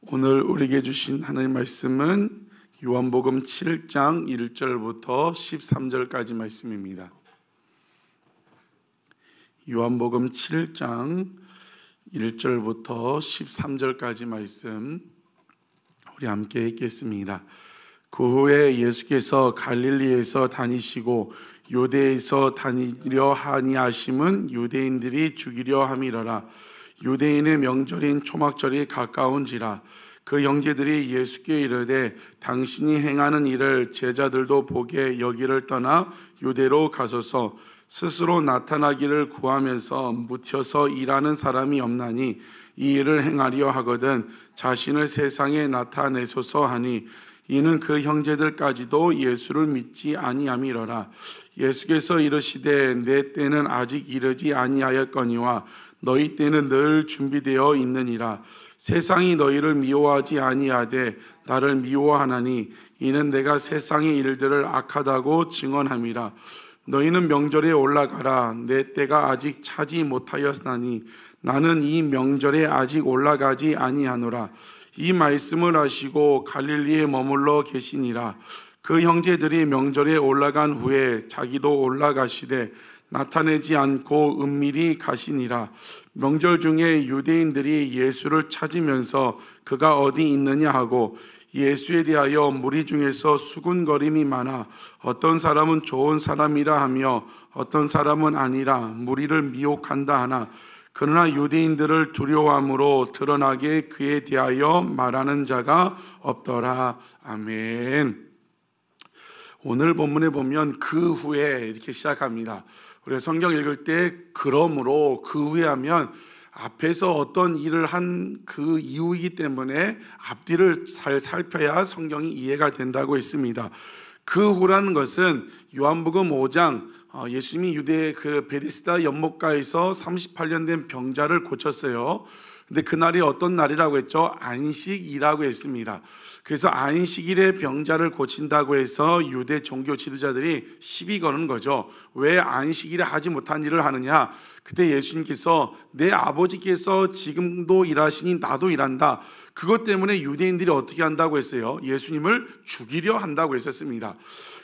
오늘 우리에게 주신 하나님의 말씀은 요한복음 7장 1절부터 13절까지 말씀입니다. 요한복음 7장 1절부터 13절까지 말씀 우리 함께 읽겠습니다. 그 후에 예수께서 갈릴리에서 다니시고 유대에서 다니려 하니하심은 유대인들이 죽이려 함이러라. 유대인의 명절인 초막절이 가까운지라. 그 형제들이 예수께 이르되 당신이 행하는 일을 제자들도 보게 여기를 떠나 유대로 가소서. 스스로 나타나기를 구하면서 묻혀서 일하는 사람이 없나니 이 일을 행하려 하거든 자신을 세상에 나타내소서 하니, 이는 그 형제들까지도 예수를 믿지 아니함이러라. 예수께서 이르시되 내 때는 아직 이르지 아니하였거니와 너희 때는 늘 준비되어 있느니라. 세상이 너희를 미워하지 아니하되 나를 미워하나니 이는 내가 세상의 일들을 악하다고 증언함이라. 너희는 명절에 올라가라. 내 때가 아직 차지 못하였나니 나는 이 명절에 아직 올라가지 아니하노라. 이 말씀을 하시고 갈릴리에 머물러 계시니라. 그 형제들이 명절에 올라간 후에 자기도 올라가시되 나타내지 않고 은밀히 가시니라. 명절 중에 유대인들이 예수를 찾으면서 그가 어디 있느냐 하고 예수에 대하여 무리 중에서 수군거림이 많아 어떤 사람은 좋은 사람이라 하며 어떤 사람은 아니라 무리를 미혹한다 하나, 그러나 유대인들을 두려워함으로 드러나게 그에 대하여 말하는 자가 없더라. 아멘. 오늘 본문에 보면 그 후에 이렇게 시작합니다. 우리가 성경 읽을 때 그러므로 그 후에 하면 앞에서 어떤 일을 한 그 이후이기 때문에 앞뒤를 잘 살펴야 성경이 이해가 된다고 했습니다. 그 후라는 것은 요한복음 5장 예수님이 유대 그 베데스다 연못가에서 38년 된 병자를 고쳤어요. 근데 그날이 어떤 날이라고 했죠? 안식이라고 했습니다. 그래서 안식일에 병자를 고친다고 해서 유대 종교 지도자들이 시비 거는 거죠. 왜 안식일에 하지 못한 일을 하느냐? 그때 예수님께서 내 아버지께서 지금도 일하시니 나도 일한다. 그것 때문에 유대인들이 어떻게 한다고 했어요? 예수님을 죽이려 한다고 했었습니다.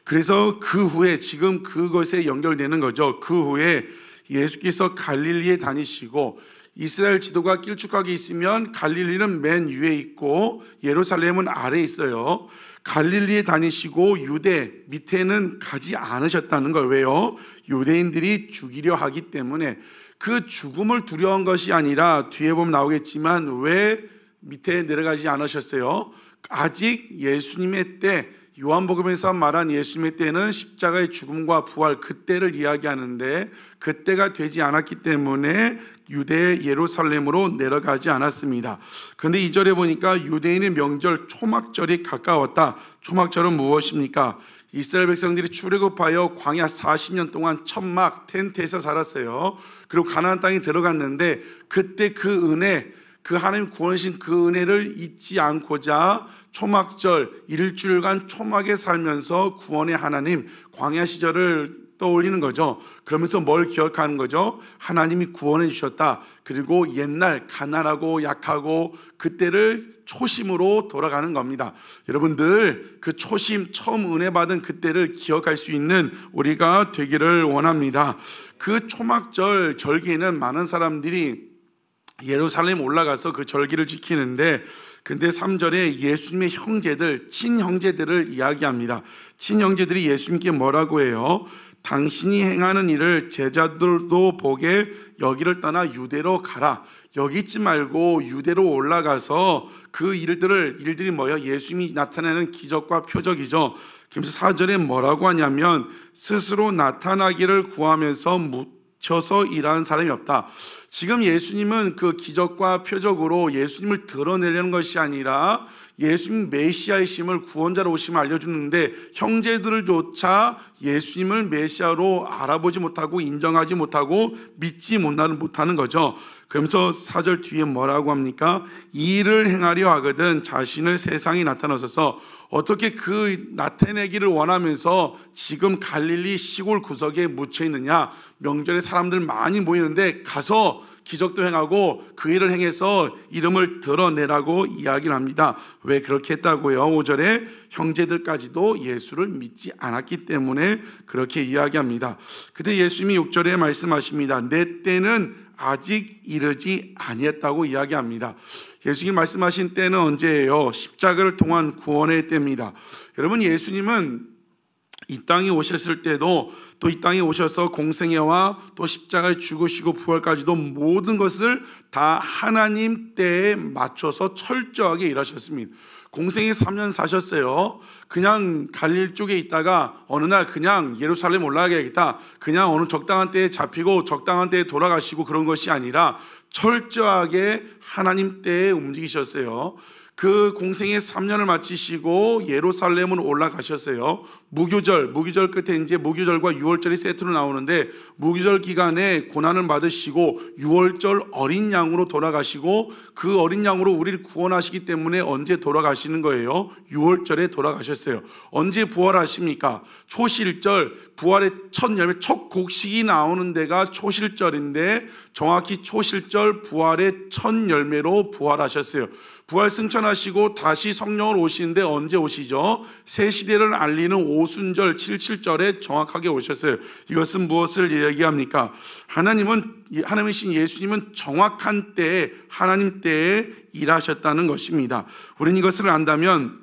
그래서 그 후에 지금 그것에 연결되는 거죠. 그 후에 예수께서 갈릴리에 다니시고, 이스라엘 지도가 길쭉하게 있으면 갈릴리는 맨 위에 있고 예루살렘은 아래에 있어요. 갈릴리에 다니시고 유대 밑에는 가지 않으셨다는 걸. 왜요? 유대인들이 죽이려 하기 때문에. 그 죽음을 두려운 것이 아니라 뒤에 보면 나오겠지만 왜 밑에 내려가지 않으셨어요? 아직 예수님의 때, 요한복음에서 말한 예수님의 때는 십자가의 죽음과 부활, 그때를 이야기하는데 그때가 되지 않았기 때문에 유대 예루살렘으로 내려가지 않았습니다. 그런데 2절에 보니까 유대인의 명절 초막절이 가까웠다. 초막절은 무엇입니까? 이스라엘 백성들이 출애굽하여 광야 40년 동안 천막 텐트에서 살았어요. 그리고 가나안 땅에 들어갔는데 그때 그 은혜, 그 하나님 구원하신 그 은혜를 잊지 않고자 초막절 일주일간 초막에 살면서 구원의 하나님, 광야 시절을 떠올리는 거죠. 그러면서 뭘 기억하는 거죠? 하나님이 구원해 주셨다. 그리고 옛날 가난하고 약하고 그때를 초심으로 돌아가는 겁니다. 여러분들 그 초심, 처음 은혜 받은 그때를 기억할 수 있는 우리가 되기를 원합니다. 그 초막절 절기에는 많은 사람들이 예루살렘 올라가서 그 절기를 지키는데, 근데 3절에 예수님의 형제들, 친형제들을 이야기합니다. 친형제들이 예수님께 뭐라고 해요? 당신이 행하는 일을 제자들도 보게 여기를 떠나 유대로 가라. 여기 있지 말고 유대로 올라가서 그 일들이 뭐예요? 예수님이 나타내는 기적과 표적이죠. 그래서 4절에 뭐라고 하냐면 스스로 나타나기를 구하면서 묻혀서 일하는 사람이 없다. 지금 예수님은 그 기적과 표적으로 예수님을 드러내려는 것이 아니라 예수님 메시아이심을, 구원자로 오심을 알려주는데 형제들조차 예수님을 메시아로 알아보지 못하고 인정하지 못하고 믿지 못하는 거죠. 그러면서 4절 뒤에 뭐라고 합니까? 이 일을 행하려 하거든 자신을 세상에 나타나셔서 어떻게 그 나타내기를 원하면서 지금 갈릴리 시골 구석에 묻혀 있느냐? 명절에 사람들 많이 모이는데 가서 기적도 행하고 그 일을 행해서 이름을 드러내라고 이야기를 합니다. 왜 그렇게 했다고요? 5절에 형제들까지도 예수를 믿지 않았기 때문에 그렇게 이야기합니다. 그때 예수님이 6절에 말씀하십니다. 내 때는 아직 이르지 아니했다고 이야기합니다. 예수님이 말씀하신 때는 언제예요? 십자가를 통한 구원의 때입니다. 여러분, 예수님은 이 땅에 오셨을 때도 또 이 땅에 오셔서 공생애와 또 십자가에 죽으시고 부활까지도 모든 것을 다 하나님 때에 맞춰서 철저하게 일하셨습니다. 공생애 3년 사셨어요. 그냥 갈릴 쪽에 있다가 어느 날 그냥 예루살렘 올라가야겠다, 그냥 어느 적당한 때에 잡히고 적당한 때에 돌아가시고 그런 것이 아니라 철저하게 하나님 때에 움직이셨어요. 그 공생의 3년을 마치시고 예루살렘으로 올라가셨어요. 무교절 끝에 이제 무교절과 유월절이 세트로 나오는데, 무교절 기간에 고난을 받으시고 유월절 어린 양으로 돌아가시고 그 어린 양으로 우리를 구원하시기 때문에 언제 돌아가시는 거예요? 유월절에 돌아가셨어요. 언제 부활하십니까? 초실절, 부활의 첫 열매, 첫 곡식이 나오는 데가 초실절인데 정확히 초실절 부활의 첫 열매로 부활하셨어요. 부활 승천하시고 다시 성령을 오시는데 언제 오시죠? 새 시대를 알리는 오순절 77절에 정확하게 오셨어요. 이것은 무엇을 이야기합니까? 하나님이신 예수님은 정확한 때에, 하나님 때에 일하셨다는 것입니다. 우리는 이것을 안다면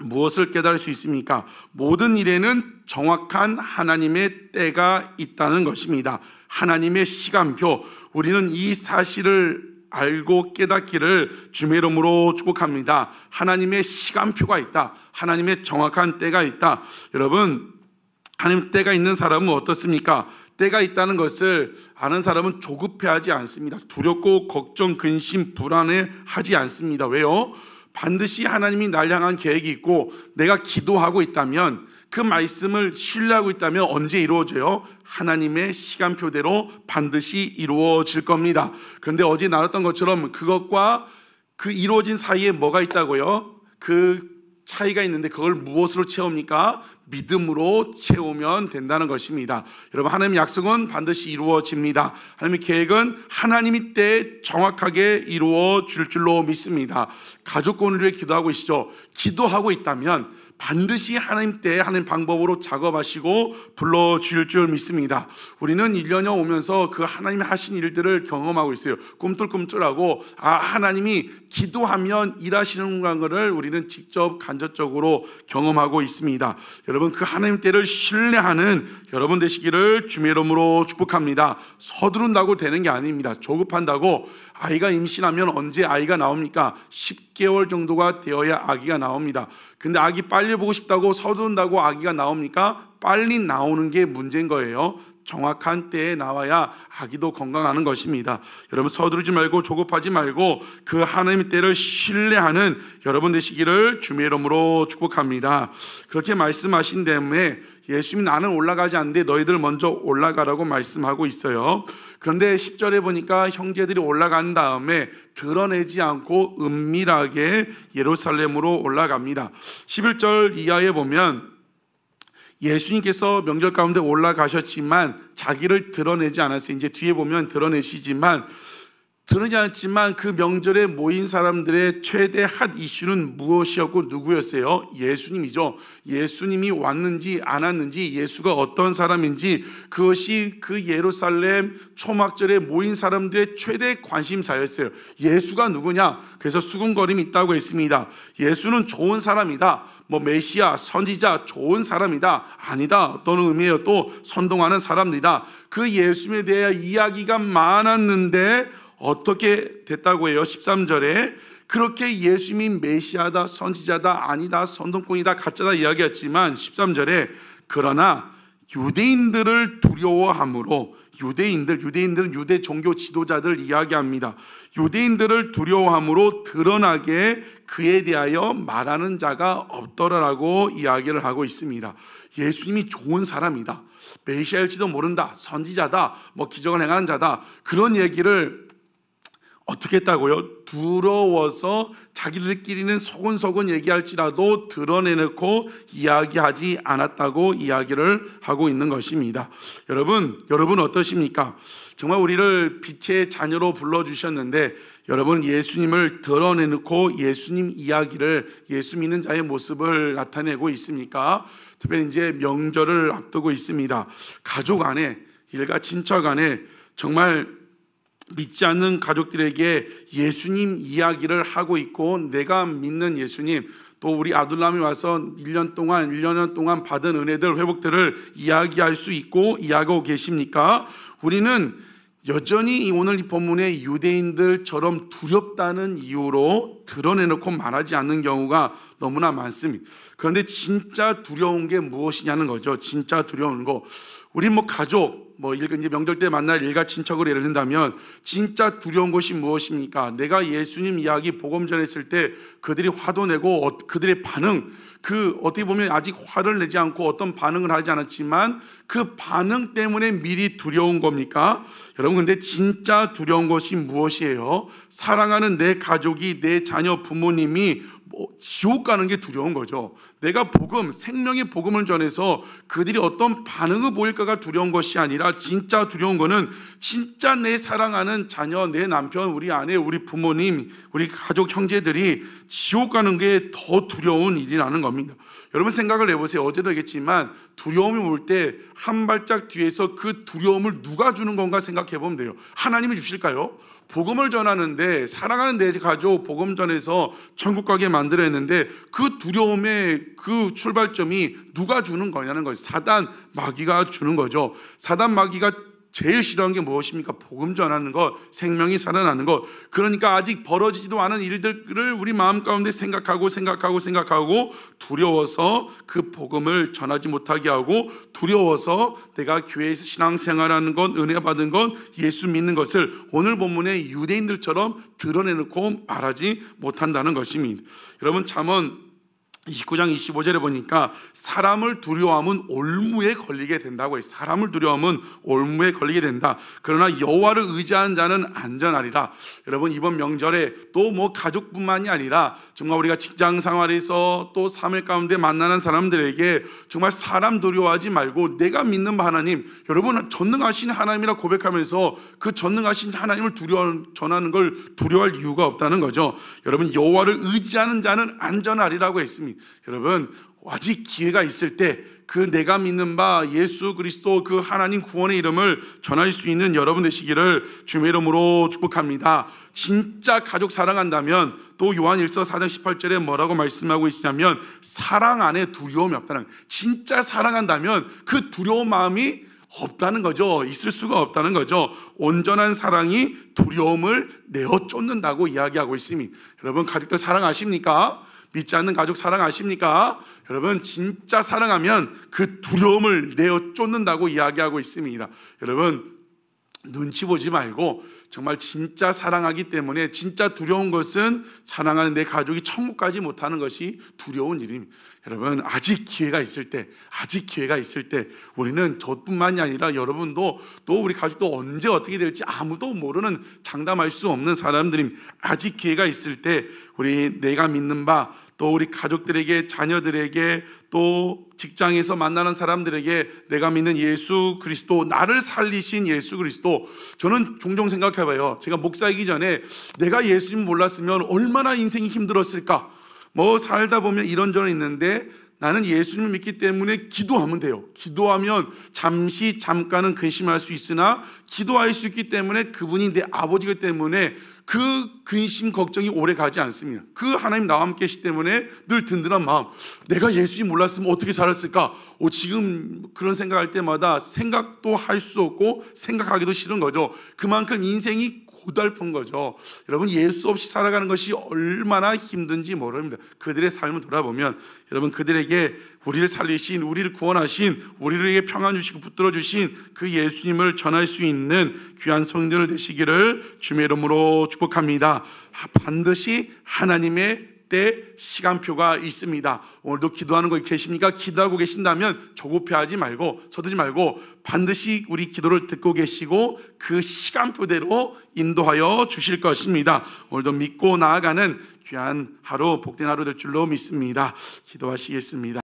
무엇을 깨달을 수 있습니까? 모든 일에는 정확한 하나님의 때가 있다는 것입니다. 하나님의 시간표. 우리는 이 사실을 알고 깨닫기를 주의 이름으로 축복합니다. 하나님의 시간표가 있다. 하나님의 정확한 때가 있다. 여러분, 하나님 때가 있는 사람은 어떻습니까? 때가 있다는 것을 아는 사람은 조급해하지 않습니다. 두렵고 걱정, 근심, 불안해하지 않습니다. 왜요? 반드시 하나님이 날 향한 계획이 있고 내가 기도하고 있다면, 그 말씀을 신뢰하고 있다면 언제 이루어져요? 하나님의 시간표대로 반드시 이루어질 겁니다. 그런데 어제 나눴던 것처럼 그것과 그 이루어진 사이에 뭐가 있다고요? 그 차이가 있는데 그걸 무엇으로 채웁니까? 믿음으로 채우면 된다는 것입니다. 여러분, 하나님의 약속은 반드시 이루어집니다. 하나님의 계획은 하나님이 때에 정확하게 이루어질 줄로 믿습니다. 가족권을 위해 기도하고 계시죠? 기도하고 있다면 반드시 하나님 때에 하나님 방법으로 작업하시고 불러주실 줄 믿습니다. 우리는 1년여 오면서 그 하나님이 하신 일들을 경험하고 있어요. 꿈틀꿈틀하고 하나님이 기도하면 일하시는 것을 우리는 직접 간접적으로 경험하고 있습니다. 여러분, 그 하나님 때를 신뢰하는 여러분 되시기를 주의 이름으로 축복합니다. 서두른다고 되는 게 아닙니다. 조급한다고 아이가 임신하면 언제 아이가 나옵니까? 10개월 정도가 되어야 아기가 나옵니다. 근데 아기 빨리 보고 싶다고 서두른다고 아기가 나옵니까? 빨리 나오는 게 문제인 거예요. 정확한 때에 나와야 아기도 건강하는 것입니다. 여러분, 서두르지 말고 조급하지 말고 그 하나님의 때를 신뢰하는 여러분 되시기를 주의 이름으로 축복합니다. 그렇게 말씀하신 다음에 예수님이 나는 올라가지 않는데 너희들 먼저 올라가라고 말씀하고 있어요. 그런데 10절에 보니까 형제들이 올라간 다음에 드러내지 않고 은밀하게 예루살렘으로 올라갑니다. 11절 이하에 보면 예수님께서 명절 가운데 올라가셨지만 자기를 드러내지 않았어요. 이제 뒤에 보면 드러내지 않았지만 그 명절에 모인 사람들의 최대 핫 이슈는 무엇이었고 누구였어요? 예수님이죠. 예수님이 왔는지 안 왔는지, 예수가 어떤 사람인지, 그것이 그 예루살렘 초막절에 모인 사람들의 최대 관심사였어요. 예수가 누구냐? 그래서 수군거림이 있다고 했습니다. 예수는 좋은 사람이다, 메시아, 선지자, 좋은 사람이다, 아니다, 어떤 의미예요? 또 선동하는 사람이다. 그 예수님에 대해 이야기가 많았는데 어떻게 됐다고 해요? 13절에 그렇게 예수님이 메시아다, 선지자다, 아니다, 선동꾼이다, 가짜다 이야기했지만 13절에 그러나 유대인들을 두려워함으로, 유대인들은 유대 종교 지도자들 이야기합니다. 유대인들을 두려워함으로 드러나게 그에 대하여 말하는 자가 없더라라고 이야기를 하고 있습니다. 예수님이 좋은 사람이다, 메시아일지도 모른다, 선지자다, 기적을 행하는 자다, 그런 얘기를 어떻게 했다고요? 두려워서 자기들끼리는 소곤소곤 얘기할지라도 드러내놓고 이야기하지 않았다고 이야기를 하고 있는 것입니다. 여러분 어떠십니까? 정말 우리를 빛의 자녀로 불러주셨는데 여러분 예수님을 드러내놓고 예수님 이야기를, 예수 믿는 자의 모습을 나타내고 있습니까? 특별히 이제 명절을 앞두고 있습니다. 가족 안에, 일가 친척 안에 정말 믿지 않는 가족들에게 예수님 이야기를 하고 있고, 내가 믿는 예수님, 또 우리 아둘람이 와서 1년 동안 받은 은혜들, 회복들을 이야기할 수 있고 이야기하고 계십니까? 우리는 여전히 오늘 이 본문의 유대인들처럼 두렵다는 이유로 드러내놓고 말하지 않는 경우가 너무나 많습니다. 그런데 진짜 두려운 게 무엇이냐는 거죠. 진짜 두려운 거. 우리 가족, 이제 명절 때 만날 일가 친척을 예를 든다면 진짜 두려운 것이 무엇입니까? 내가 예수님 이야기 복음 전했을 때 그들이 화도 내고 그들의 반응, 어떻게 보면 아직 화를 내지 않고 어떤 반응을 하지 않았지만 그 반응 때문에 미리 두려운 겁니까? 여러분, 근데 진짜 두려운 것이 무엇이에요? 사랑하는 내 가족이, 내 자녀, 부모님이 지옥 가는 게 두려운 거죠. 내가 생명의 복음을 전해서 그들이 어떤 반응을 보일까가 두려운 것이 아니라, 진짜 두려운 거는 진짜 내 사랑하는 자녀, 내 남편, 우리 아내, 우리 부모님, 우리 가족 형제들이 지옥 가는 게 더 두려운 일이라는 겁니다. 여러분 생각을 해보세요. 어제도 얘기했지만 두려움이 올 때 한 발짝 뒤에서 그 두려움을 누가 주는 건가 생각해 보면 돼요. 하나님이 주실까요? 복음을 전하는데, 사랑하는 내 가족 복음 전해서 천국 가게 만들어야 했는데 그 두려움의 그 출발점이 누가 주는 거냐는 거예요. 사단, 마귀가 주는 거죠. 사단, 마귀가 제일 싫어하는 게 무엇입니까? 복음 전하는 것, 생명이 살아나는 것. 그러니까 아직 벌어지지도 않은 일들을 우리 마음 가운데 생각하고 두려워서 그 복음을 전하지 못하게 하고, 두려워서 내가 교회에서 신앙생활하는 것, 은혜 받은 것, 예수 믿는 것을 오늘 본문의 유대인들처럼 드러내놓고 말하지 못한다는 것입니다. 여러분, 잠언 29장 25절에 보니까 사람을 두려워하면 올무에 걸리게 된다고 해요. 사람을 두려워하면 올무에 걸리게 된다. 그러나 여호와를 의지하는 자는 안전하리라. 여러분, 이번 명절에 또 가족뿐만이 아니라 정말 우리가 직장 생활에서 또 삶의 가운데 만나는 사람들에게 정말 사람 두려워하지 말고 내가 믿는 하나님, 여러분 전능하신 하나님이라 고백하면서 그 전능하신 하나님을 전하는 걸 두려워할 이유가 없다는 거죠. 여러분, 여호와를 의지하는 자는 안전하리라고 했습니다. 여러분, 아직 기회가 있을 때 그 내가 믿는 바 예수 그리스도, 그 하나님 구원의 이름을 전할 수 있는 여러분 되시기를 주의 이름으로 축복합니다. 진짜 가족 사랑한다면 또 요한 1서 4장 18절에 뭐라고 말씀하고 있으냐면 사랑 안에 두려움이 없다는, 진짜 사랑한다면 그 두려운 마음이 없다는 거죠. 있을 수가 없다는 거죠. 온전한 사랑이 두려움을 내어 쫓는다고 이야기하고 있습니다. 여러분, 가족들 사랑하십니까? 믿지 않는 가족 사랑하십니까? 여러분, 진짜 사랑하면 그 두려움을 내어 쫓는다고 이야기하고 있습니다. 여러분, 눈치 보지 말고 정말 진짜 사랑하기 때문에, 진짜 두려운 것은 사랑하는 내 가족이 천국 가지 못하는 것이 두려운 일입니다. 여러분, 아직 기회가 있을 때 우리는 저뿐만이 아니라 여러분도, 또 우리 가족도 언제 어떻게 될지 아무도 모르는, 장담할 수 없는 사람들입니다. 아직 기회가 있을 때 우리 내가 믿는 바, 또 우리 가족들에게, 자녀들에게, 또 직장에서 만나는 사람들에게 내가 믿는 예수 그리스도, 나를 살리신 예수 그리스도. 저는 종종 생각해봐요. 제가 목사이기 전에 내가 예수님 몰랐으면 얼마나 인생이 힘들었을까. 살다 보면 이런저런 있는데 나는 예수님을 믿기 때문에 기도하면 돼요. 기도하면 잠깐은 근심할 수 있으나 기도할 수 있기 때문에, 그분이 내 아버지이기 때문에 그 근심 걱정이 오래 가지 않습니다. 그 하나님 나와 함께 계시기 때문에 늘 든든한 마음, 내가 예수님 몰랐으면 어떻게 살았을까. 지금 그런 생각할 때마다 생각도 할 수 없고 생각하기도 싫은 거죠. 그만큼 인생이 고달픈 거죠. 여러분, 예수 없이 살아가는 것이 얼마나 힘든지 모릅니다. 그들의 삶을 돌아보면 여러분, 그들에게 우리를 살리신, 우리를 구원하신, 우리에게 평안 주시고 붙들어 주신 그 예수님을 전할 수 있는 귀한 성도들 되시기를 주의 이름으로 축복합니다. 반드시 하나님의 때 시간표가 있습니다. 오늘도 기도하는 거 계십니까? 기도하고 계신다면 조급해하지 말고 서두지 말고 반드시 우리 기도를 듣고 계시고 그 시간표대로 인도하여 주실 것입니다. 오늘도 믿고 나아가는 귀한 하루, 복된 하루 될 줄로 믿습니다. 기도하시겠습니다.